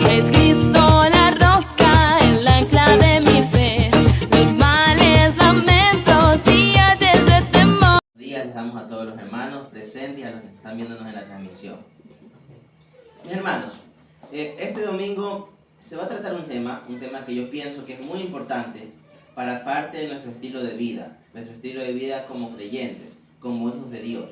Es Cristo la roca, el ancla de mi fe. Los males, lamentos, días de temor. Buenos días les damos a todos los hermanos presentes y a los que están viéndonos en la transmisión. Mis hermanos, este domingo se va a tratar un tema que yo pienso que es muy importante para parte de nuestro estilo de vida como creyentes, como hijos de Dios.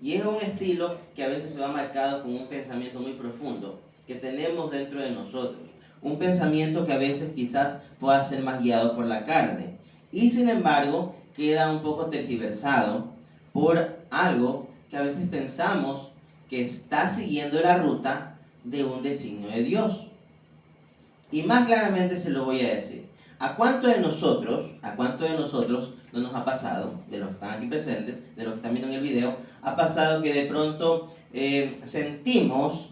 Y es un estilo que a veces se va marcado con un pensamiento muy profundo que tenemos dentro de nosotros. Un pensamiento que a veces quizás pueda ser más guiado por la carne. Y sin embargo, queda un poco tergiversado por algo que a veces pensamos que está siguiendo la ruta de un designio de Dios. Y más claramente se lo voy a decir. ¿A cuántos de nosotros no nos ha pasado, de los que están aquí presentes, de los que están viendo en el video, ha pasado que de pronto sentimos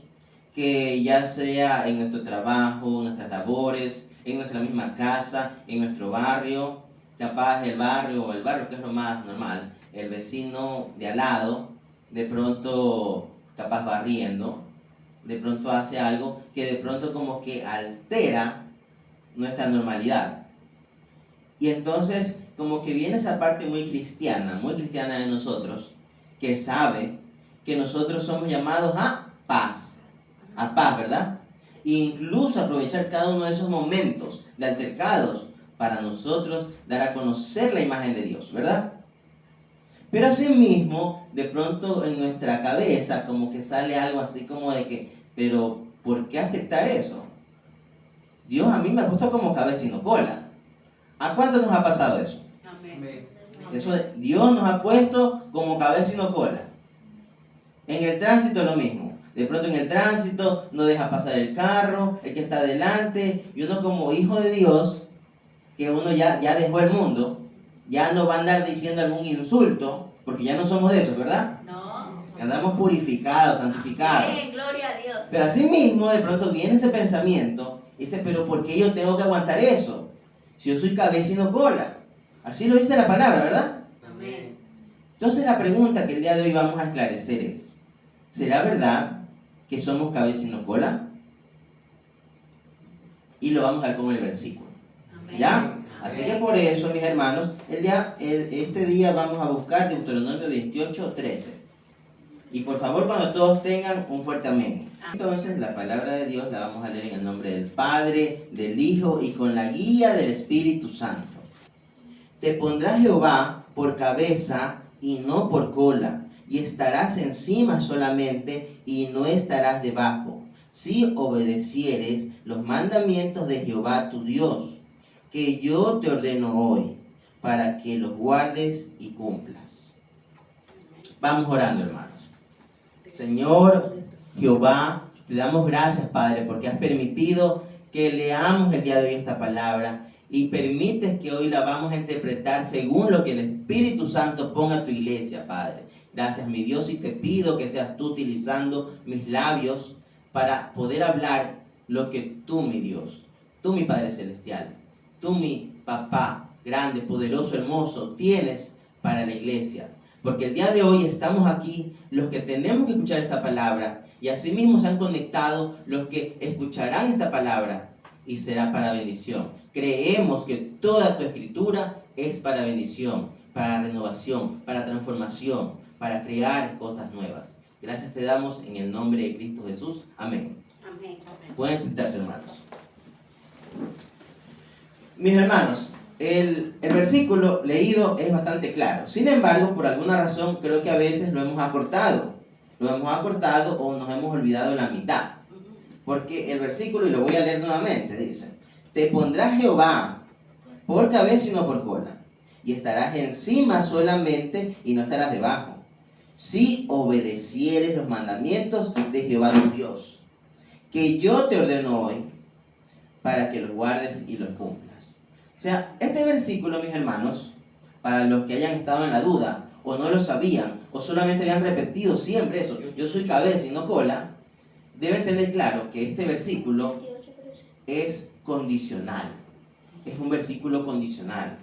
que ya sea en nuestro trabajo, en nuestras labores, en nuestra misma casa, en nuestro barrio, capaz el barrio que es lo más normal, el vecino de al lado, de pronto capaz barriendo, de pronto hace algo que de pronto como que altera nuestra normalidad. Y entonces como que viene esa parte muy cristiana de nosotros, que sabe que nosotros somos llamados a paz, ¿verdad? E incluso aprovechar cada uno de esos momentos de altercados para nosotros dar a conocer la imagen de Dios, ¿verdad? Pero asimismo, de pronto en nuestra cabeza como que sale algo así como de que, pero ¿por qué aceptar eso? Dios a mí me ha puesto como cabeza y no cola. ¿A cuánto nos ha pasado eso? Amén. Eso de, Dios nos ha puesto como cabeza y no cola. En el tránsito lo mismo. De pronto en el tránsito no deja pasar el carro, el que está adelante, y uno como hijo de Dios, que uno ya dejó el mundo, ya no va a andar diciendo algún insulto, porque ya no somos de eso, ¿verdad? No. Andamos purificados, santificados. Amén, gloria a Dios. Pero así mismo de pronto viene ese pensamiento y dice, pero ¿por qué yo tengo que aguantar eso? Si yo soy cabeza y no cola. Así lo dice la palabra, ¿verdad? Amén. Entonces la pregunta que el día de hoy vamos a esclarecer es, ¿será verdad que somos cabeza y no cola? Y lo vamos a ver con el versículo. Amén. ¿Ya? Amén. Así que por eso, mis hermanos, este día vamos a buscar Deuteronomio 28:13. Y por favor, cuando todos tengan un fuerte amén. Entonces, la palabra de Dios la vamos a leer en el nombre del Padre, del Hijo y con la guía del Espíritu Santo. Te pondrá Jehová por cabeza y no por cola, y estarás encima solamente y no estarás debajo, si obedecieres los mandamientos de Jehová tu Dios, que yo te ordeno hoy, para que los guardes y cumplas. Vamos orando, hermanos. Señor Jehová, te damos gracias, Padre, porque has permitido que leamos el día de hoy esta palabra y permites que hoy la vamos a interpretar según lo que el Espíritu Santo ponga a tu iglesia, Padre. Gracias, mi Dios, y te pido que seas tú utilizando mis labios para poder hablar lo que tú, mi Dios, tú, mi Padre Celestial, tú, mi Papá grande, poderoso, hermoso, tienes para la iglesia. Porque el día de hoy estamos aquí los que tenemos que escuchar esta palabra y asimismo se han conectado los que escucharán esta palabra y será para bendición. Creemos que toda tu escritura es para bendición, para renovación, para transformación, para crear cosas nuevas. Gracias te damos en el nombre de Cristo Jesús. Amén. Amén. Amén. Pueden sentarse, hermanos. Mis hermanos, el versículo leído es bastante claro. Sin embargo, por alguna razón, creo que a veces lo hemos acortado. O nos hemos olvidado la mitad. Porque el versículo, y lo voy a leer nuevamente, dice: te pondrá Jehová por cabeza y no por cola, y estarás encima solamente y no estarás debajo, si obedecieres los mandamientos de Jehová tu Dios, que yo te ordeno hoy, para que los guardes y los cumplas. O sea, este versículo, mis hermanos, para los que hayan estado en la duda, o no lo sabían, o solamente habían repetido siempre eso, yo soy cabeza y no cola, deben tener claro que este versículo es condicional. Es un versículo condicional.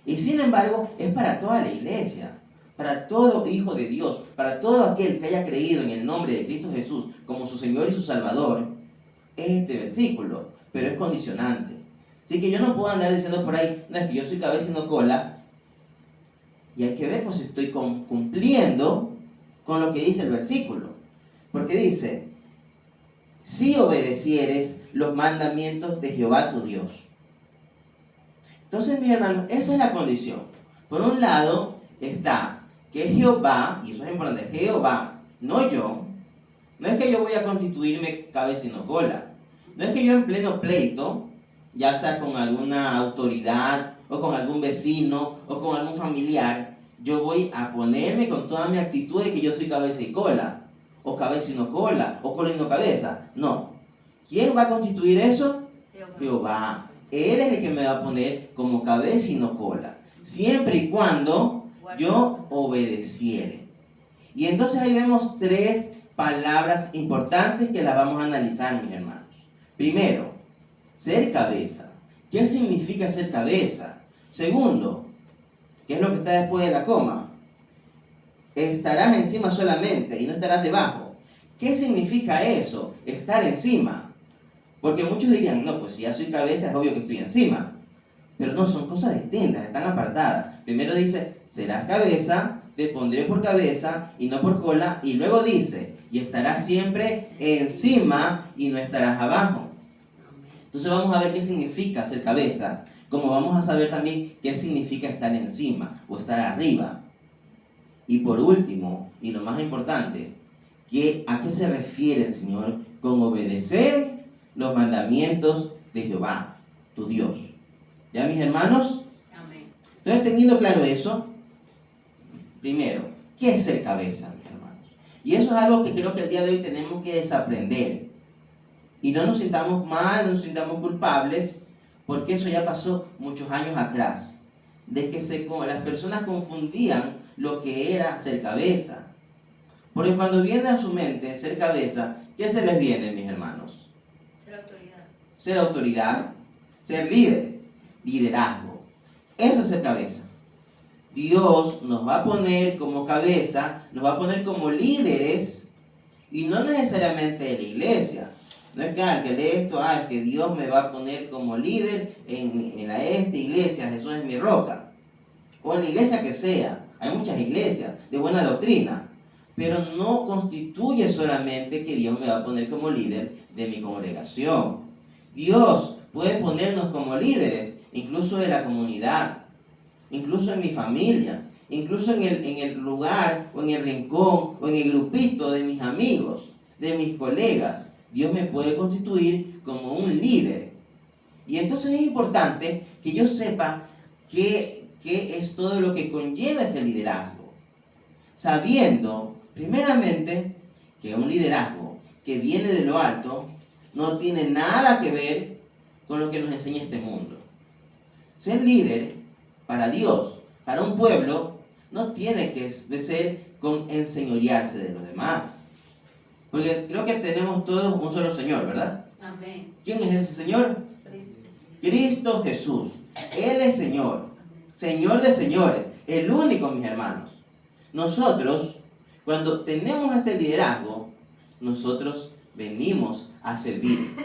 Y sin embargo, es para toda la iglesia, para todo hijo de Dios, para todo aquel que haya creído en el nombre de Cristo Jesús como su Señor y su Salvador. este versículo, pero es condicionante. Así que yo no puedo andar diciendo por ahí, no, es que yo soy cabeza y no cola. Y hay que ver pues si estoy cumpliendo con lo que dice el versículo. Porque dice, si obedecieres los mandamientos de Jehová tu Dios. Entonces, mis hermanos, esa es la condición. Por un lado está que Jehová, y eso es importante, Jehová, no yo. No es que yo voy a constituirme cabeza y no cola. No es que yo en pleno pleito, ya sea con alguna autoridad, o con algún vecino, o con algún familiar, yo voy a ponerme con toda mi actitud de que yo soy cabeza y cola, o cabeza y no cola, o cola y no cabeza. No. ¿Quién va a constituir eso? Jehová. Él es el que me va a poner como cabeza y no cola, siempre y cuando yo obedeciere. Y entonces ahí vemos tres palabras importantes que las vamos a analizar, mis hermanos. Primero, ser cabeza. ¿Qué significa ser cabeza? Segundo, ¿qué es lo que está después de la coma? Estarás encima solamente y no estarás debajo. ¿Qué significa eso? Estar encima. Porque muchos dirían, no, pues si ya soy cabeza es obvio que estoy encima. Pero no, son cosas distintas, están apartadas. Primero dice, serás cabeza, te pondré por cabeza y no por cola. Y luego dice, y estarás siempre encima y no estarás abajo. Entonces vamos a ver qué significa ser cabeza, como vamos a saber también qué significa estar encima o estar arriba. Y por último, y lo más importante, ¿a qué se refiere el Señor con obedecer los mandamientos de Jehová, tu Dios? ¿Ya, mis hermanos? Amén. Entonces, teniendo claro eso, primero, ¿qué es ser cabeza, mis hermanos? Y eso es algo que creo que el día de hoy tenemos que desaprender. Y no nos sintamos mal, no nos sintamos culpables, porque eso ya pasó muchos años atrás. De que las personas confundían lo que era ser cabeza. Porque cuando viene a su mente ser cabeza, ¿qué se les viene, mis hermanos? Ser autoridad. Ser autoridad, ser líder, liderazgo. Eso es ser cabeza. Dios nos va a poner como cabeza, nos va a poner como líderes, y no necesariamente de la iglesia. No es que el que lee esto, es que Dios me va a poner como líder en esta iglesia, Jesús es mi roca. O en la iglesia que sea. Hay muchas iglesias de buena doctrina. Pero no constituye solamente que Dios me va a poner como líder de mi congregación. Dios puede ponernos como líderes, incluso de la comunidad, incluso en mi familia, incluso en el lugar, o en el rincón, o en el grupito de mis amigos, de mis colegas. Dios me puede constituir como un líder. Y entonces es importante que yo sepa qué es todo lo que conlleva ese liderazgo. Sabiendo, primeramente, que un liderazgo que viene de lo alto no tiene nada que ver con lo que nos enseña este mundo. Ser líder para Dios, para un pueblo, no tiene que ser con enseñorearse de los demás. Porque creo que tenemos todos un solo Señor, ¿verdad? Amén. ¿Quién es ese Señor? Cristo Jesús. Él es Señor. Señor de señores. El único, mis hermanos. Nosotros, cuando tenemos este liderazgo, nosotros venimos a servir.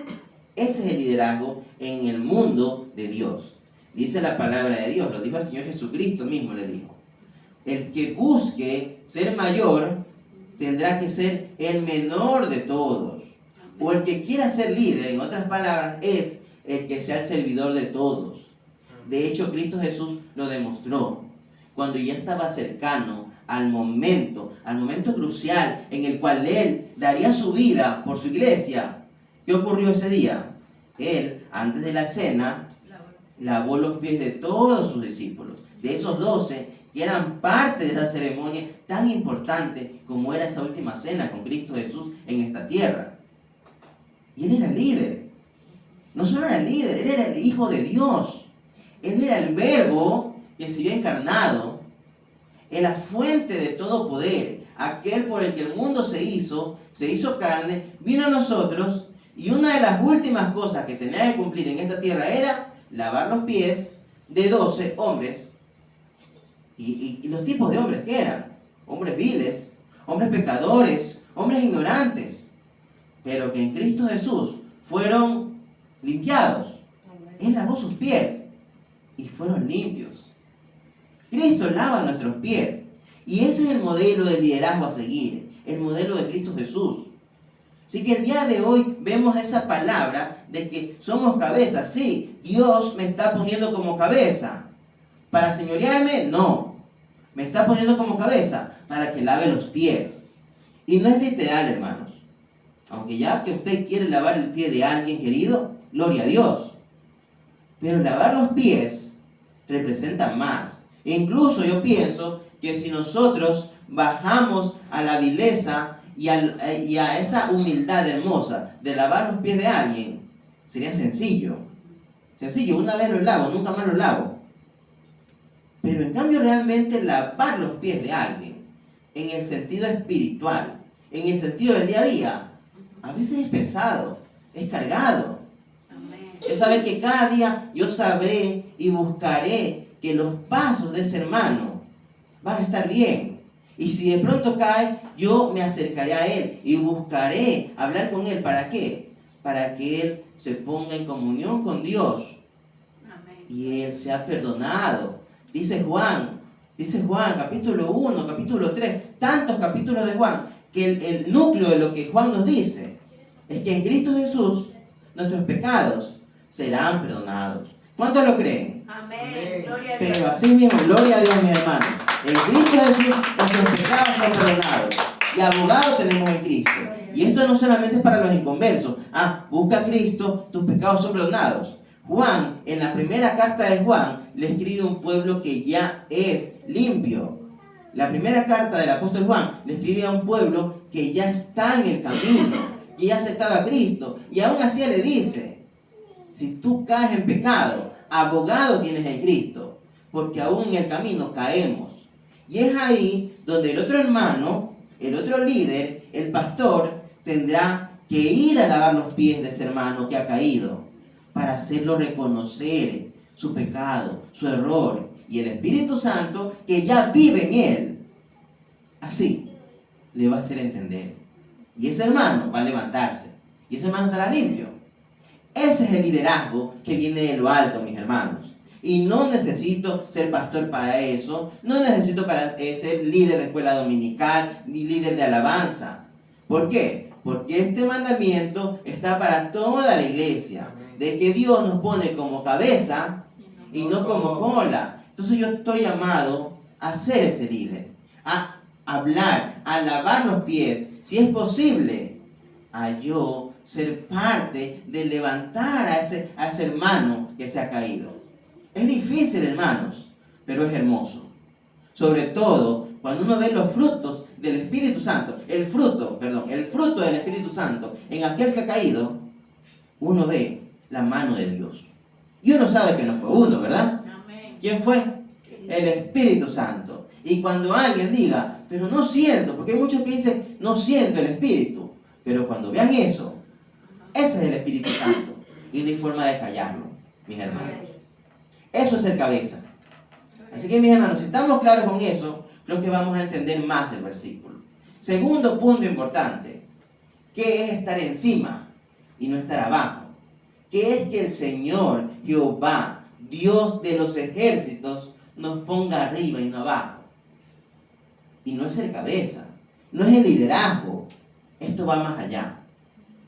Ese es el liderazgo en el mundo de Dios. Dice la palabra de Dios, lo dijo el Señor Jesucristo mismo, le dijo. El que busque ser mayor tendrá que ser el menor de todos. O el que quiera ser líder, en otras palabras, es el que sea el servidor de todos. De hecho, Cristo Jesús lo demostró. Cuando ya estaba cercano al momento crucial en el cual Él daría su vida por su iglesia, ¿qué ocurrió ese día? Él, antes de la cena, lavó los pies de todos sus discípulos, de esos 12 que eran parte de esa ceremonia tan importante como era esa última cena con Cristo Jesús en esta tierra. Y Él era el líder. No solo era el líder, Él era el Hijo de Dios. Él era el Verbo que se había encarnado, en la fuente de todo poder, aquel por el que el mundo se hizo carne, vino a nosotros, y una de las últimas cosas que tenía que cumplir en esta tierra era lavar los pies de 12 hombres. Y los tipos de hombres que eran: hombres viles, hombres pecadores, hombres ignorantes, pero que en Cristo Jesús fueron limpiados. Él lavó sus pies y fueron limpios. Cristo lava nuestros pies. Y ese es el modelo de liderazgo a seguir, el modelo de Cristo Jesús. Así que el día de hoy vemos esa palabra de que somos cabeza. Sí, Dios me está poniendo como cabeza. ¿Para señorearme? No. Me está poniendo como cabeza para que lave los pies. Y no es literal, hermanos. Aunque ya que usted quiere lavar el pie de alguien querido, gloria a Dios. Pero lavar los pies representa más. E incluso yo pienso que si nosotros bajamos a la vileza y a esa humildad hermosa de lavar los pies de alguien, sería sencillo. Sencillo, una vez los lavo, nunca más los lavo. Pero en cambio realmente lavar los pies de alguien, en el sentido espiritual, en el sentido del día a día, a veces es pesado, es cargado. Amén. Es saber que cada día yo sabré y buscaré que los pasos de ese hermano van a estar bien. Y si de pronto cae, yo me acercaré a él y buscaré hablar con él. ¿Para qué? Para que él se ponga en comunión con Dios Amén. y él sea perdonado. Dice Juan, capítulo 1, capítulo 3, tantos capítulos de Juan, que el núcleo de lo que Juan nos dice es que en Cristo Jesús nuestros pecados serán perdonados. ¿Cuántos lo creen? Amén. Gloria a Dios. Pero así mismo, gloria a Dios, mi hermano. En Cristo Jesús nuestros pecados son perdonados. Y abogado tenemos en Cristo. Y esto no solamente es para los inconversos. Busca a Cristo, tus pecados son perdonados. Juan, en la primera carta de Juan, le escribe a un pueblo que ya es limpio. La primera carta del apóstol Juan le escribe a un pueblo que ya está en el camino, que ya aceptaba a Cristo. Y aún así le dice, si tú caes en pecado, abogado tienes en Cristo, porque aún en el camino caemos. Y es ahí donde el otro hermano, el otro líder, el pastor, tendrá que ir a lavar los pies de ese hermano que ha caído, para hacerlo reconocer su pecado, su error, y el Espíritu Santo, que ya vive en él, así le va a hacer entender. Y ese hermano va a levantarse, y ese hermano estará limpio. Ese es el liderazgo que viene de lo alto, mis hermanos. Y no necesito ser pastor para eso, no necesito para ser líder de escuela dominical, ni líder de alabanza. ¿Por qué? Porque este mandamiento está para toda la iglesia, de que Dios nos pone como cabeza y no como cola. Entonces yo estoy llamado a ser ese líder, a hablar, a lavar los pies, si es posible, a yo ser parte de levantar a ese hermano que se ha caído. Es difícil, hermanos, pero es hermoso. Sobre todo cuando uno ve los frutos del Espíritu Santo, el fruto del Espíritu Santo en aquel que ha caído, uno ve la mano de Dios. Y uno sabe que no fue uno, ¿verdad? Amén. ¿Quién fue? El Espíritu Santo. Y cuando alguien diga, pero no siento, porque hay muchos que dicen, no siento el Espíritu. Pero cuando vean eso, ese es el Espíritu Santo. Y no hay forma de callarlo, mis hermanos. Eso es el cabeza. Así que, mis hermanos, si estamos claros con eso, creo que vamos a entender más el versículo. Segundo punto importante, ¿qué es estar encima y no estar abajo? ¿Qué es que el Señor, Jehová, Dios de los ejércitos, nos ponga arriba y no abajo? Y no es el cabeza, no es el liderazgo. Esto va más allá.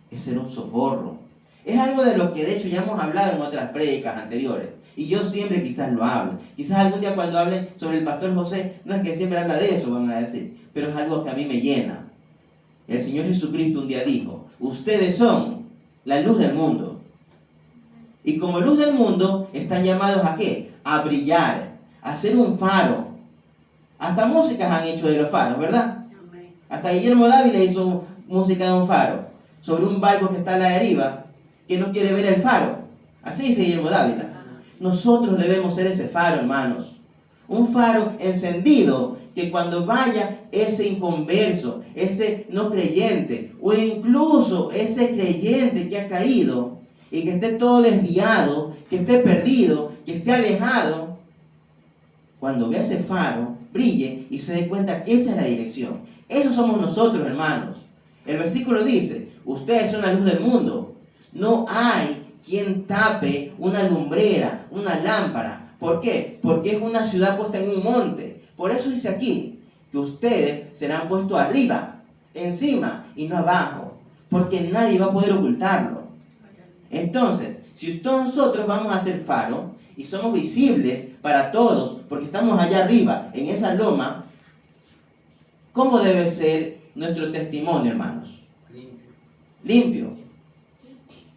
Es ser un socorro. Es algo de lo que de hecho ya hemos hablado en otras prédicas anteriores. Y yo siempre quizás lo hablo. Quizás algún día cuando hable sobre el pastor José, no es que siempre habla de eso, van a decir. Pero es algo que a mí me llena. El Señor Jesucristo un día dijo, ustedes son la luz del mundo. Y como luz del mundo, están llamados ¿a qué? A brillar, a ser un faro. Hasta músicas han hecho de los faros, ¿verdad? Amén. Hasta Guillermo Dávila hizo música de un faro, sobre un barco que está a la deriva, que no quiere ver el faro. Así dice Guillermo Dávila. Nosotros debemos ser ese faro, hermanos. Un faro encendido, que cuando vaya ese inconverso, ese no creyente, o incluso ese creyente que ha caído, y que esté todo desviado, que esté perdido, que esté alejado, cuando vea ese faro, brille y se dé cuenta que esa es la dirección. Eso somos nosotros, hermanos. El versículo dice, ustedes son la luz del mundo. No hay quien tape una lumbrera, una lámpara. ¿Por qué? Porque es una ciudad puesta en un monte. Por eso dice aquí que ustedes serán puestos arriba, encima y no abajo, porque nadie va a poder ocultarlo. Entonces, si nosotros vamos a ser faro y somos visibles para todos, porque estamos allá arriba, en esa loma, ¿cómo debe ser nuestro testimonio, hermanos? Limpio.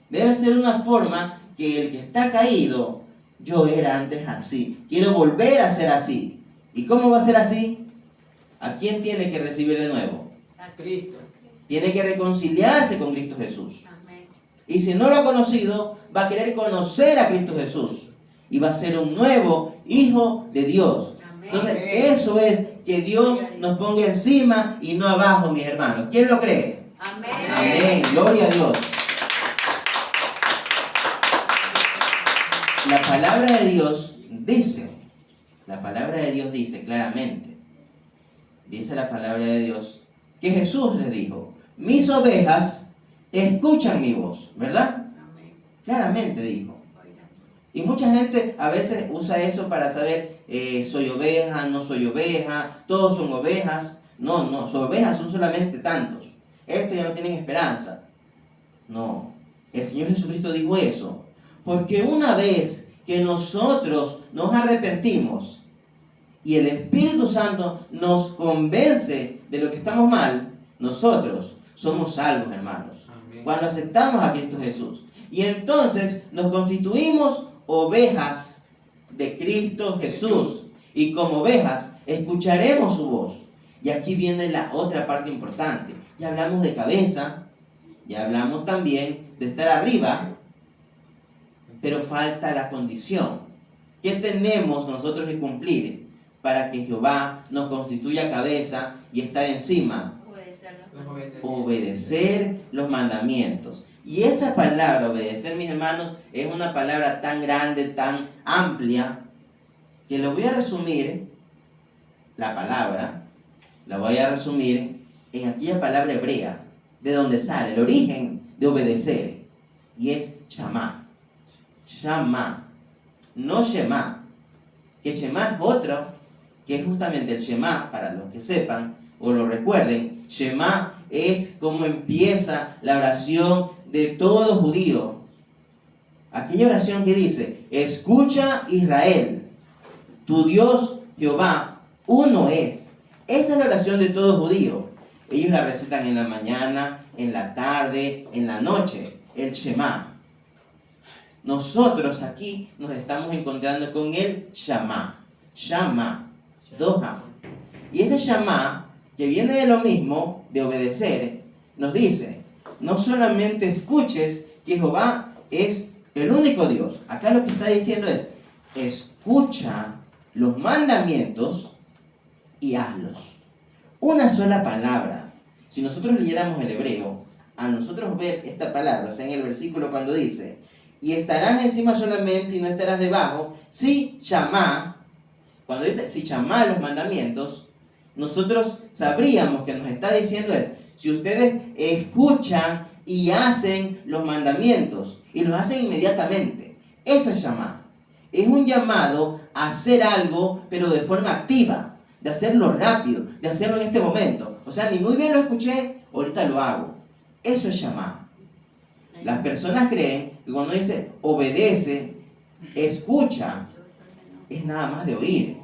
Debe ser una forma que el que está caído, yo era antes así, quiero volver a ser así. ¿Y cómo va a ser así? ¿A quién tiene que recibir de nuevo? A Cristo. Tiene que reconciliarse con Cristo Jesús. Amén. Y si no lo ha conocido, va a querer conocer a Cristo Jesús. Y va a ser un nuevo hijo de Dios. Amén. Entonces, eso es que Dios nos ponga encima y no abajo, mis hermanos. ¿Quién lo cree? Amén. Amén. Gloria a Dios. La palabra de Dios dice claramente, dice la palabra de Dios, que Jesús les dijo, mis ovejas escuchan mi voz, ¿verdad? Amén. Claramente dijo. Oiga. Y mucha gente a veces usa eso para saber, soy oveja, no soy oveja, todos son ovejas. No, son ovejas, son solamente tantos. Estos ya no tienen esperanza. No, el Señor Jesucristo dijo eso, porque una vez que nosotros nos arrepentimos y el Espíritu Santo nos convence de lo que estamos mal, nosotros somos salvos, hermanos. Amén. Cuando aceptamos a Cristo Jesús. Y entonces nos constituimos ovejas de Cristo Jesús. Y como ovejas escucharemos su voz. Y aquí viene la otra parte importante. Ya hablamos de cabeza, ya hablamos también de estar arriba, pero falta la condición. ¿Qué tenemos nosotros que cumplir para que Jehová nos constituya cabeza y estar encima? Obedecer los mandamientos. Y esa palabra, obedecer, mis hermanos, es una palabra tan grande, tan amplia, que lo voy a resumir, la palabra, la voy a resumir en aquella palabra hebrea, de donde sale el origen de obedecer, y es shamá. Shamá, no shema, que shema es otro, que es justamente el shema, para los que sepan o lo recuerden. Shema es como empieza la oración de todo judío. Aquella oración que dice, escucha Israel, tu Dios Jehová, uno es. Esa es la oración de todo judío. Ellos la recitan en la mañana, en la tarde, en la noche, el Shema. Nosotros aquí nos estamos encontrando con el Shama. Shama, Doha. Y este Shama, que viene de lo mismo, de obedecer, nos dice, no solamente escuches que Jehová es el único Dios. Acá lo que está diciendo es, escucha los mandamientos y hazlos. Una sola palabra. Si nosotros leyéramos el hebreo, a nosotros ver esta palabra, o sea, en el versículo cuando dice, y estarás encima solamente y no estarás debajo, si chamá, cuando dice si chamá los mandamientos, nosotros sabríamos que nos está diciendo es, si ustedes escuchan y hacen los mandamientos, y los hacen inmediatamente, eso es chamá. Es un llamado a hacer algo, pero de forma activa, de hacerlo rápido, de hacerlo en este momento. O sea, ni muy bien lo escuché, ahorita lo hago. Eso es chamá. Las personas creen que cuando dice obedece, escucha, es nada más de oír.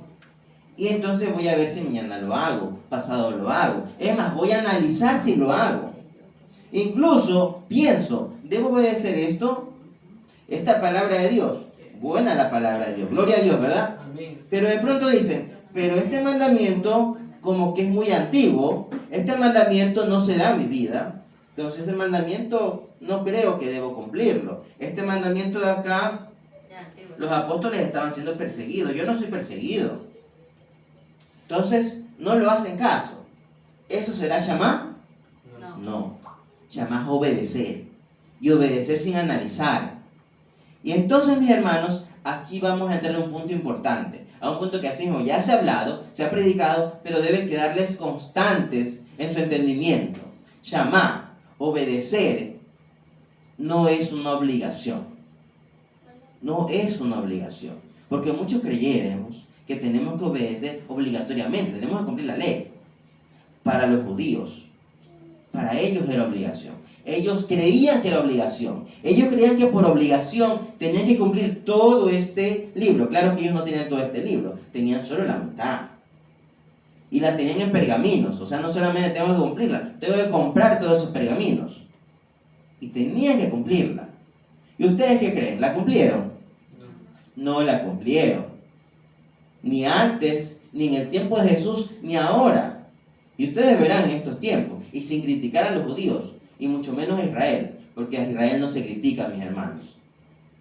Y entonces voy a ver si mañana lo hago, pasado lo hago. Es más, voy a analizar si lo hago. Incluso pienso, ¿debo obedecer esto? Esta palabra de Dios, buena la palabra de Dios, gloria a Dios, ¿verdad? Amén. Pero de pronto dicen, pero este mandamiento como que es muy antiguo, este mandamiento no se da en mi vida, entonces este mandamiento no creo que debo cumplirlo. Este mandamiento de acá, los apóstoles estaban siendo perseguidos, yo no soy perseguido. Entonces, no lo hacen caso. ¿Eso será llamar? No. Llamar es obedecer. Y obedecer sin analizar. Y entonces, mis hermanos, aquí vamos a entrar a un punto importante. A un punto que así mismo ya se ha hablado, se ha predicado, pero deben quedarles constantes en su entendimiento. Llamar, obedecer, no es una obligación. No es una obligación. Porque muchos creyéramos que tenemos que obedecer obligatoriamente, tenemos que cumplir la ley. Para los judíos, para ellos era obligación. Ellos creían que era obligación. Ellos creían que por obligación tenían que cumplir todo este libro. Claro que ellos no tenían todo este libro, tenían solo la mitad. Y la tenían en pergaminos. O sea, no solamente tengo que cumplirla, tengo que comprar todos esos pergaminos. Y tenían que cumplirla. ¿Y ustedes qué creen? ¿La cumplieron? No la cumplieron. Ni antes, ni en el tiempo de Jesús, ni ahora. Y ustedes verán en estos tiempos, y sin criticar a los judíos, y mucho menos a Israel, porque a Israel no se critica, mis hermanos.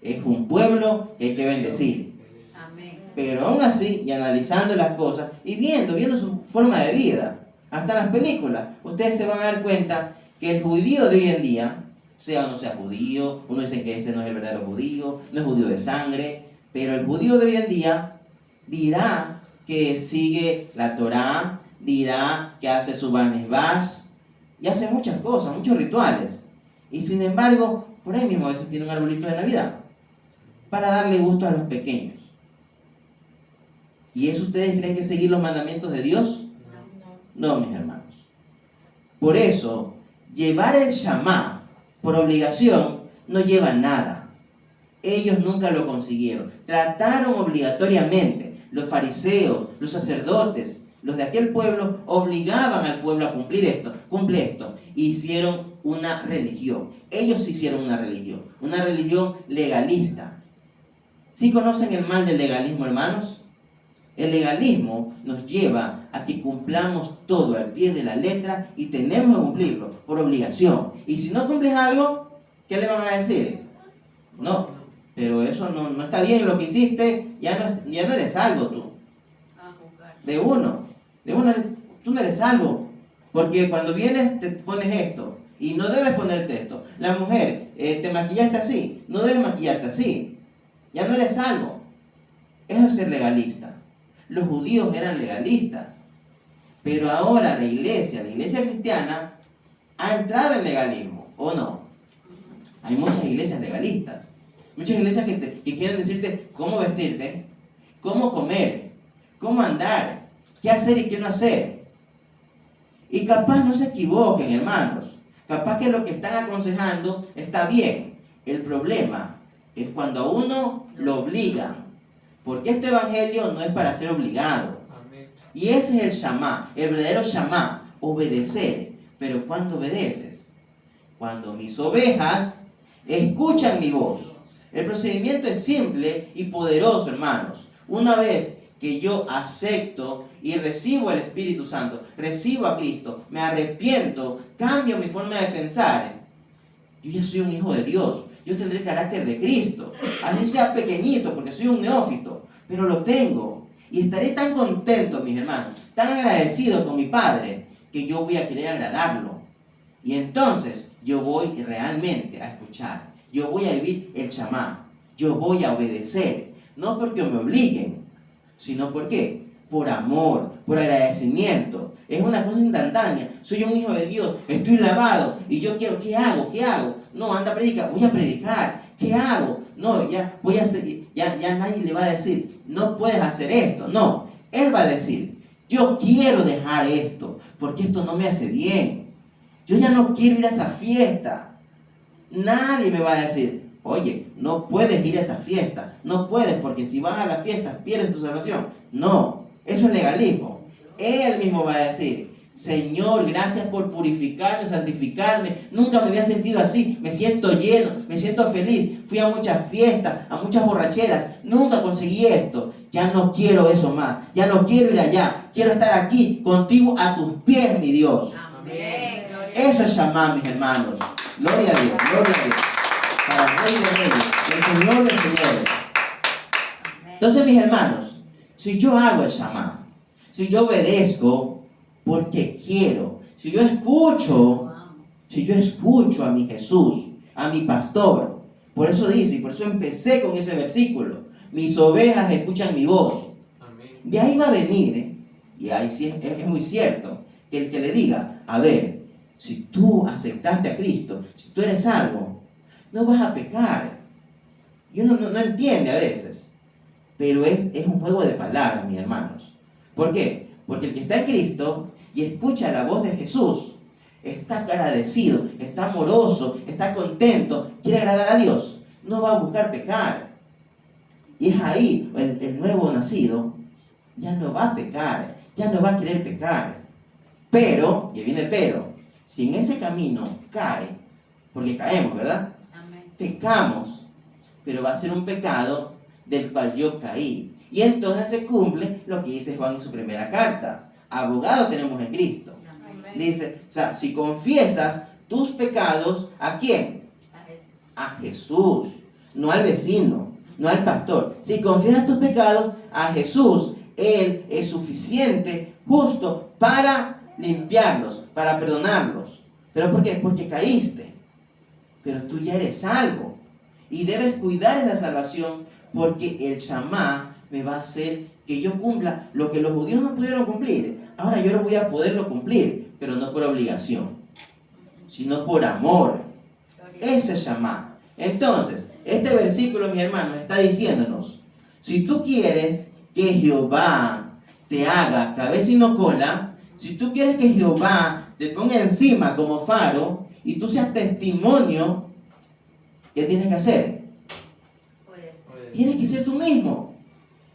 Es un pueblo que hay que bendecir. Amén. Pero aún así, y analizando las cosas, y viendo su forma de vida, hasta las películas, ustedes se van a dar cuenta que el judío de hoy en día, sea o no sea judío, uno dice que ese no es el verdadero judío, no es judío de sangre, pero el judío de hoy en día dirá que sigue la Torá, dirá que hace su Bar Mizvah, y hace muchas cosas, muchos rituales. Y sin embargo, por ahí mismo a veces tiene un arbolito de Navidad, para darle gusto a los pequeños. ¿Y eso ustedes creen que es seguir los mandamientos de Dios? No, mis hermanos. Por eso, llevar el Shamá por obligación no lleva nada. Ellos nunca lo consiguieron. Trataron obligatoriamente. Los fariseos, los sacerdotes, los de aquel pueblo obligaban al pueblo a cumplir esto. Cumple esto. Hicieron una religión. Ellos hicieron una religión legalista. ¿Sí conocen el mal del legalismo, hermanos? El legalismo nos lleva a que cumplamos todo al pie de la letra y tenemos que cumplirlo por obligación. Y si no cumples algo, ¿qué le van a decir? No, pero eso no está bien lo que hiciste, ya no eres salvo tú. De uno tú no eres salvo. Porque cuando vienes te pones esto y no debes ponerte esto. La mujer, te maquillaste así, no debes maquillarte así. Ya no eres salvo. Eso es ser legalista. Los judíos eran legalistas. Pero ahora la iglesia cristiana ha entrado en legalismo, ¿o no? Hay muchas iglesias legalistas. Muchas iglesias que quieren decirte cómo vestirte, cómo comer, cómo andar, qué hacer y qué no hacer. Y capaz no se equivoquen, hermanos. Capaz que lo que están aconsejando está bien. El problema es cuando a uno lo obligan. Porque este evangelio no es para ser obligado. Amén. Y ese es el Shamá, el verdadero Shamá, obedecer. Pero ¿cuándo obedeces? Cuando mis ovejas escuchan mi voz. El procedimiento es simple y poderoso, hermanos. Una vez que yo acepto y recibo el Espíritu Santo, recibo a Cristo, me arrepiento, cambio mi forma de pensar, yo ya soy un hijo de Dios. Yo tendré el carácter de Cristo, así sea pequeñito, porque soy un neófito, pero lo tengo. Y estaré tan contento, mis hermanos, tan agradecido con mi Padre, que yo voy a querer agradarlo. Y entonces yo voy realmente a escuchar. Yo voy a vivir el Shamá. Yo voy a obedecer. No porque me obliguen, sino porque por amor, por agradecimiento. Es una cosa instantánea. Soy un hijo de Dios, estoy lavado y yo quiero, ¿qué hago? No, anda a predicar, voy a predicar. ¿Qué hago? No, ya voy a hacer, ya nadie le va a decir, no puedes hacer esto. No, él va a decir, yo quiero dejar esto, porque esto no me hace bien. Yo ya no quiero ir a esa fiesta. Nadie me va a decir, oye, no puedes ir a esa fiesta. No puedes, porque si vas a la fiesta pierdes tu salvación. No, eso es legalismo. Él mismo va a decir, Señor, gracias por purificarme, santificarme. Nunca me había sentido así. Me siento lleno, me siento feliz. Fui a muchas fiestas, a muchas borracheras. Nunca conseguí esto. Ya no quiero eso más. Ya no quiero ir allá. Quiero estar aquí contigo a tus pies, mi Dios. Amén. Eso es Shamá, mis hermanos. Gloria a Dios, gloria a Dios. Para el Rey de Reyes, el Señor de Señores. Entonces, mis hermanos, si yo hago el Shamá, si yo obedezco porque quiero, si yo escucho a mi Jesús, a mi pastor, por eso dice, y por eso empecé con ese versículo, mis ovejas escuchan mi voz. Amén. De ahí va a venir, y ahí sí es muy cierto, que el que le diga, a ver, si tú aceptaste a Cristo, si tú eres salvo, no vas a pecar. Y uno no entiende a veces, pero es un juego de palabras, mis hermanos. ¿Por qué? Porque el que está en Cristo y escucha la voz de Jesús, está agradecido, está amoroso, está contento, quiere agradar a Dios, no va a buscar pecar. Y es ahí, el nuevo nacido ya no va a pecar, ya no va a querer pecar. Pero, y viene el pero, si en ese camino cae, porque caemos, ¿verdad? Amén. Pecamos, pero va a ser un pecado del cual yo caí. Y entonces se cumple lo que dice Juan en su primera carta. Abogado tenemos en Cristo. Amén. Dice, o sea, si confiesas tus pecados, ¿a quién? A Jesús. A Jesús, no al vecino, no al pastor. Si confiesas tus pecados a Jesús, Él es suficiente, justo, para limpiarlos, para perdonarlos. ¿Pero por qué? Porque caíste. Pero tú ya eres salvo. Y debes cuidar esa salvación, porque el Shamá me va a hacer que yo cumpla lo que los judíos no pudieron cumplir. Ahora yo lo voy a poderlo cumplir, pero no por obligación, sino por amor. Ese es Shamá. Entonces, este versículo, mis hermanos, está diciéndonos, si tú quieres que Jehová te haga cabeza y no cola, si tú quieres que Jehová te ponga encima como faro y tú seas testimonio, ¿qué tienes que hacer? Puedes. Tienes que ser tú mismo.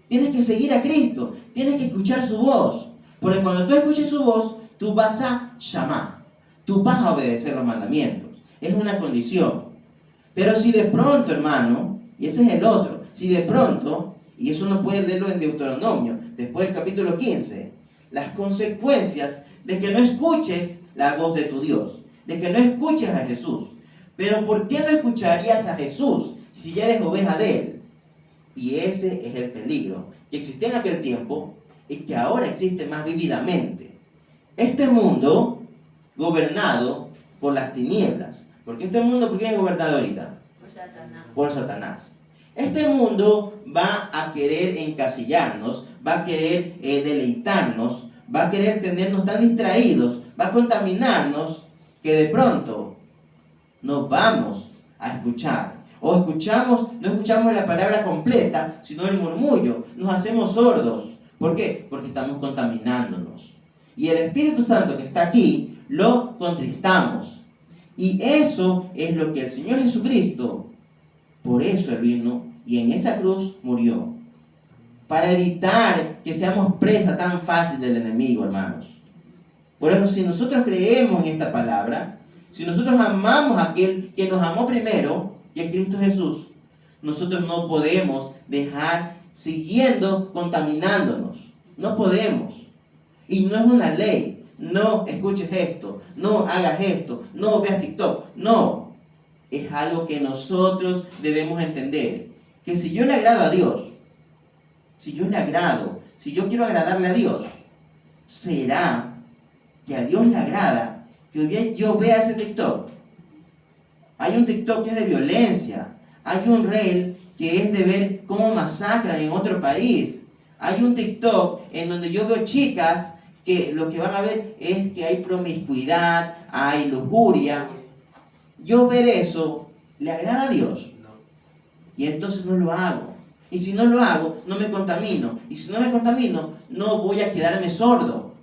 Tienes que seguir a Cristo. Tienes que escuchar su voz. Porque cuando tú escuches su voz, tú vas a llamar. Tú vas a obedecer los mandamientos. Es una condición. Pero si de pronto, hermano, y ese es el otro, si de pronto, y eso no puedes leerlo en Deuteronomio, después del capítulo 15, las consecuencias de que no escuches la voz de tu Dios, de que no escuches a Jesús. Pero ¿por qué no escucharías a Jesús si ya eres oveja de Él? Y ese es el peligro que existía en aquel tiempo y que ahora existe más vívidamente. Este mundo gobernado por las tinieblas. ¿Por qué este mundo? ¿Por qué es gobernado ahorita? Por Satanás. Por Satanás. Este mundo va a querer encasillarnos, va a querer deleitarnos, va a querer tenernos tan distraídos, va a contaminarnos que de pronto nos vamos a escuchar. O escuchamos, no escuchamos la palabra completa, sino el murmullo. Nos hacemos sordos. ¿Por qué? Porque estamos contaminándonos. Y el Espíritu Santo que está aquí, lo contristamos. Y eso es lo que el Señor Jesucristo, por eso Él vino y en esa cruz murió. Para evitar que seamos presa tan fácil del enemigo, hermanos. Por eso, si nosotros creemos en esta palabra, si nosotros amamos a aquel que nos amó primero, y es Cristo Jesús, nosotros no podemos dejar siguiendo contaminándonos. No podemos. Y no es una ley. No escuches esto, no hagas esto, no veas TikTok. No. Es algo que nosotros debemos entender. Que si yo le agrado a Dios, si yo le agrado, si yo quiero agradarle a Dios, será que a Dios le agrada que yo vea ese TikTok. Hay un TikTok que es de violencia. Hay un reel que es de ver cómo masacran en otro país. Hay un TikTok en donde yo veo chicas que lo que van a ver es que hay promiscuidad, hay lujuria. Yo ver eso, ¿le agrada a Dios? No. Y entonces no lo hago. Y si no lo hago, no me contamino. Y si no me contamino, no voy a quedarme sordo.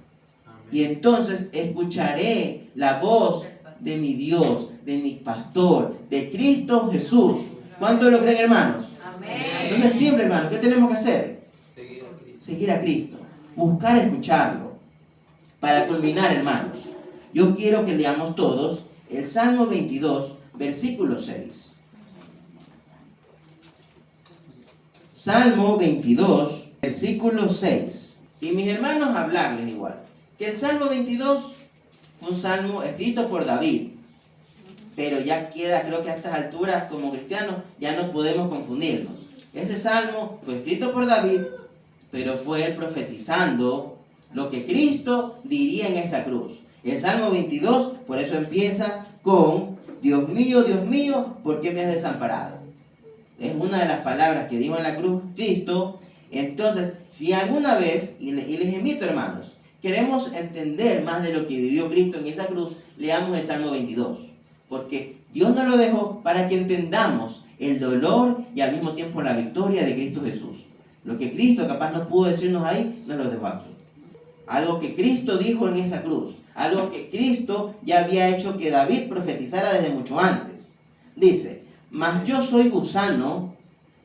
Amén. Y entonces escucharé la voz de mi Dios, de mi pastor, de Cristo Jesús. ¿Cuántos lo creen, hermanos? Amén. Entonces siempre, hermanos, ¿qué tenemos que hacer? Seguir a Cristo. Seguir a Cristo. Buscar escucharlo. Para culminar, hermanos, yo quiero que leamos todos el Salmo 22, versículo 6. Salmo 22, versículo 6. Y mis hermanos, hablarles igual. Que el Salmo 22 fue un salmo escrito por David. Pero ya queda, creo que a estas alturas, como cristianos, ya no podemos confundirnos. Ese salmo fue escrito por David, pero fue él profetizando lo que Cristo diría en esa cruz. El Salmo 22, por eso empieza con: Dios mío, ¿por qué me has desamparado? Es una de las palabras que dijo en la cruz Cristo. Entonces, si alguna vez, y les invito, hermanos, queremos entender más de lo que vivió Cristo en esa cruz, leamos el Salmo 22. Porque Dios nos lo dejó para que entendamos el dolor y al mismo tiempo la victoria de Cristo Jesús. Lo que Cristo capaz no pudo decirnos ahí, nos lo dejó aquí. Algo que Cristo dijo en esa cruz. Algo que Cristo ya había hecho que David profetizara desde mucho antes. Dice, mas yo soy gusano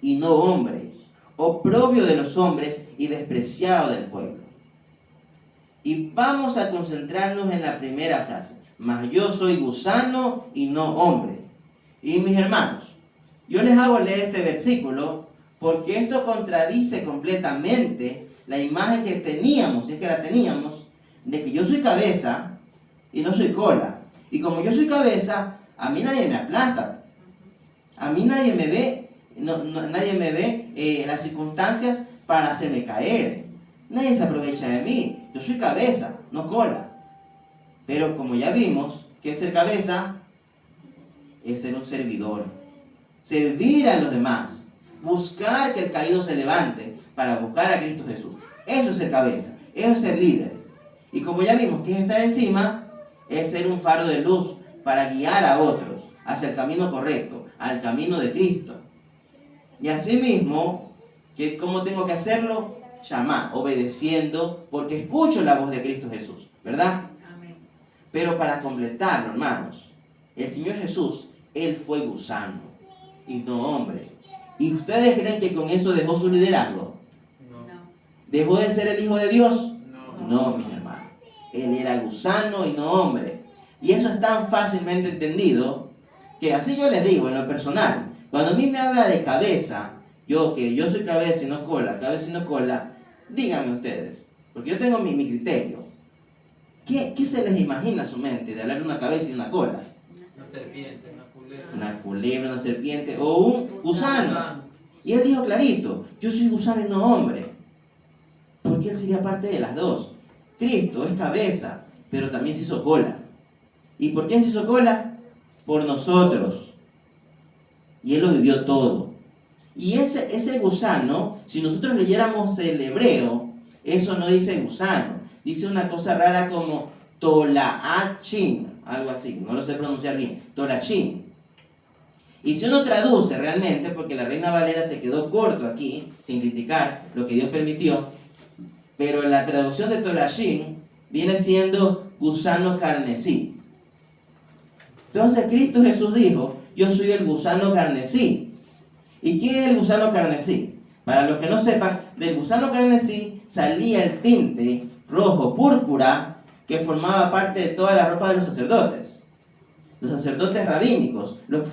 y no hombre, oprobio de los hombres y despreciado del pueblo. Y vamos a concentrarnos en la primera frase. Mas yo soy gusano y no hombre. Y mis hermanos, yo les hago leer este versículo porque esto contradice completamente la imagen que teníamos, si es que la teníamos, de que yo soy cabeza y no soy cola. Y como yo soy cabeza, a mí nadie me aplasta. A mí nadie me ve, nadie me ve en las circunstancias para hacerme caer. Nadie se aprovecha de mí. Yo soy cabeza, no cola. Pero como ya vimos, ¿qué es ser cabeza? Es ser un servidor. Servir a los demás. Buscar que el caído se levante para buscar a Cristo Jesús. Eso es ser cabeza. Eso es ser líder. Y como ya vimos que es estar encima, es ser un faro de luz para guiar a otros hacia el camino correcto, al camino de Cristo. Y asimismo, ¿cómo tengo que hacerlo? Llamar, obedeciendo, porque escucho la voz de Cristo Jesús, ¿verdad? Amén. Pero para completarlo, hermanos, el Señor Jesús, Él fue gusano y no hombre. ¿Y ustedes creen que con eso dejó su liderazgo? No. ¿Dejó de ser el Hijo de Dios? No. No, mis hermanos. Él era gusano y no hombre. Y eso es tan fácilmente entendido que así yo les digo en lo personal. Cuando a mí me habla de cabeza, que yo soy cabeza y no cola, díganme ustedes, porque yo tengo mi criterio. ¿Qué se les imagina a su mente de hablar de una cabeza y una cola? Una serpiente, una culebra. Una culebra, una serpiente o un gusano. Y él dijo clarito, yo soy gusano y no hombre. Porque él sería parte de las dos. Cristo es cabeza, pero también se hizo cola. ¿Y por quién se hizo cola? Por nosotros. Y él lo vivió todo. Y ese gusano, si nosotros leyéramos el hebreo, eso no dice gusano. Dice una cosa rara como tola'achin, algo así, no lo sé pronunciar bien, tola'achin. Y si uno traduce realmente, porque la Reina Valera se quedó corto aquí, sin criticar lo que Dios permitió, pero la traducción de tola'achin viene siendo gusano carmesí. Entonces Cristo Jesús dijo, yo soy el gusano carmesí. ¿Y quién es el gusano carmesí? Para los que no sepan, del gusano carmesí salía el tinte rojo púrpura que formaba parte de toda la ropa de los sacerdotes. Los sacerdotes rabínicos, los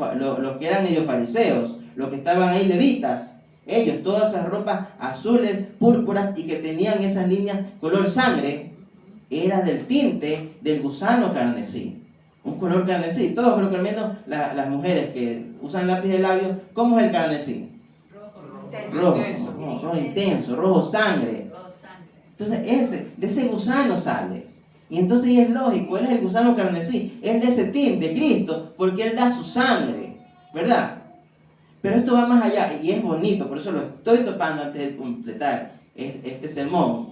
que eran medio fariseos, los que estaban ahí levitas, ellos, todas esas ropas azules, púrpuras y que tenían esas líneas color sangre, era del tinte del gusano carmesí. Un color carmesí. Todos creo que al menos las mujeres que usan lápiz de labios, ¿cómo es el carmesí? Rojo intenso, rojo sangre. Entonces de ese gusano sale. Y entonces es lógico, él es el gusano carmesí, es de ese tinte, Cristo, porque él da su sangre, ¿verdad? Pero esto va más allá y es bonito, por eso lo estoy topando antes de completar este sermón,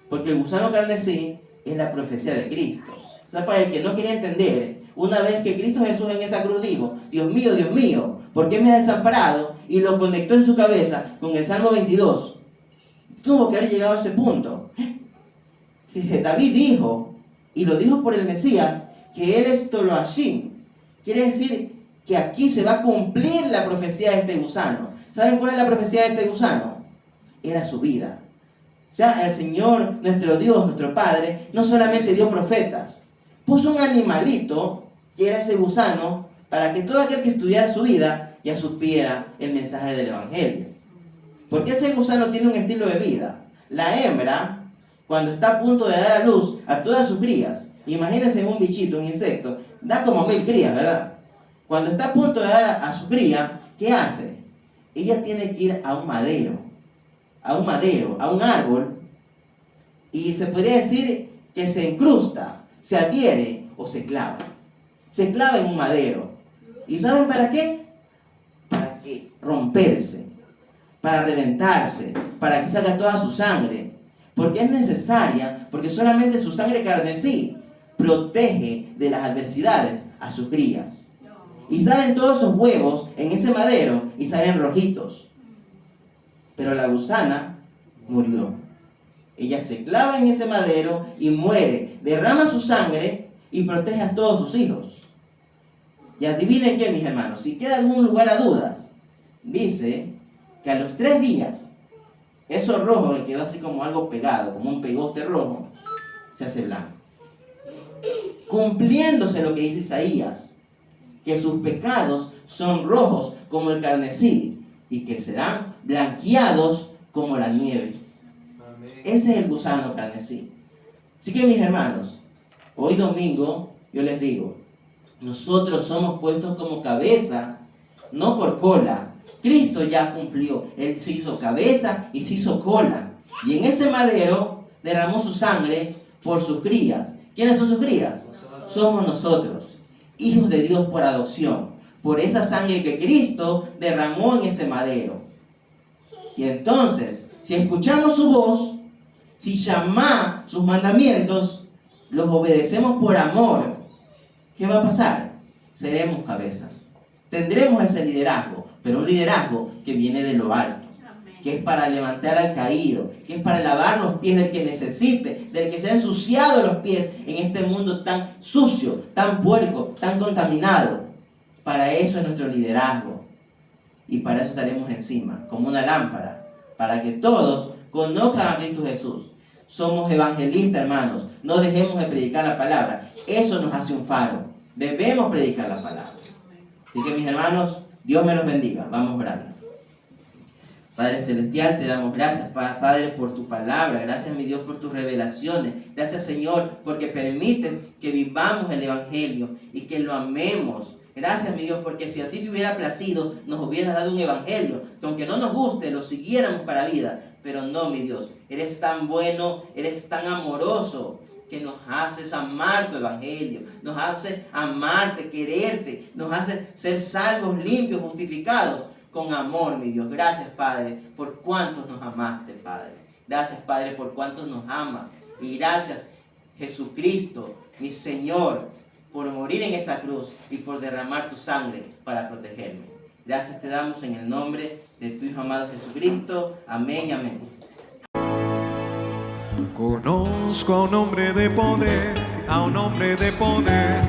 porque el gusano carmesí es la profecía de Cristo. O sea, para el que no quería entender, una vez que Cristo Jesús en esa cruz dijo, Dios mío, ¿por qué me has desamparado? Y lo conectó en su cabeza con el Salmo 22. Tuvo que haber llegado a ese punto. David dijo, y lo dijo por el Mesías, que él es tola'achin. Quiere decir que aquí se va a cumplir la profecía de este gusano. ¿Saben cuál es la profecía de este gusano? Era su vida. O sea, el Señor, nuestro Dios, nuestro Padre, no solamente dio profetas, puso un animalito, que era ese gusano, para que todo aquel que estudiara su vida ya supiera el mensaje del Evangelio. Porque ese gusano tiene un estilo de vida. La hembra, cuando está a punto de dar a luz a todas sus crías, imagínense un bichito, un insecto, da como 1000 crías, ¿verdad? Cuando está a punto de dar a su cría, ¿qué hace? Ella tiene que ir a un madero, a un árbol, y se podría decir que se incrusta, se adhiere o se clava. Se clava en un madero. ¿Y saben para qué? Para que romperse, para reventarse, para que salga toda su sangre. Porque es necesaria, porque solamente su sangre carmesí protege de las adversidades a sus crías. Y salen todos esos huevos en ese madero y salen rojitos. Pero la gusana murió. Ella se clava en ese madero y muere, derrama su sangre y protege a todos sus hijos. Y adivinen qué, mis hermanos, si queda algún lugar a dudas, dice que a los 3 días, eso rojo que quedó así como algo pegado, como un pegoste rojo, se hace blanco. Cumpliéndose lo que dice Isaías, que sus pecados son rojos como el carmesí y que serán blanqueados como la nieve. Amén. Ese es el gusano carmesí. Así que mis hermanos, hoy domingo yo les digo, nosotros somos puestos como cabeza, no por cola. Cristo ya cumplió. Él se hizo cabeza y se hizo cola. Y en ese madero derramó su sangre por sus crías. ¿Quiénes son sus crías? Somos nosotros, hijos de Dios por adopción, por esa sangre que Cristo derramó en ese madero. Y entonces, si escuchamos su voz, si llamamos sus mandamientos, los obedecemos por amor, ¿qué va a pasar? Seremos cabeza. Tendremos ese liderazgo, pero un liderazgo que viene de lo alto, que es para levantar al caído, que es para lavar los pies del que necesite, del que se ha ensuciado los pies en este mundo tan sucio, tan puerco, tan contaminado. Para eso es nuestro liderazgo. Y para eso estaremos encima, como una lámpara, para que todos conozcan a Cristo Jesús. Somos evangelistas, hermanos. No dejemos de predicar la palabra. Eso nos hace un faro. Debemos predicar la palabra. Así que mis hermanos, Dios me los bendiga. Vamos orando. Padre Celestial, te damos gracias, Padre, por tu palabra. Gracias, mi Dios, por tus revelaciones. Gracias, Señor, porque permites que vivamos el Evangelio y que lo amemos. Gracias, mi Dios, porque si a ti te hubiera placido, nos hubieras dado un Evangelio, que aunque no nos guste, lo siguiéramos para vida. Pero no, mi Dios, eres tan bueno, eres tan amoroso, que nos haces amar tu Evangelio, nos haces amarte, quererte, nos haces ser salvos, limpios, justificados con amor, mi Dios. Gracias, Padre, por cuántos nos amaste, Padre. Gracias, Padre, por cuántos nos amas. Y gracias, Jesucristo, mi Señor, por morir en esa cruz y por derramar tu sangre para protegerme. Gracias te damos en el nombre de tu Hijo amado Jesucristo. Amén y amén. Conozco a un hombre de poder, a un hombre de poder.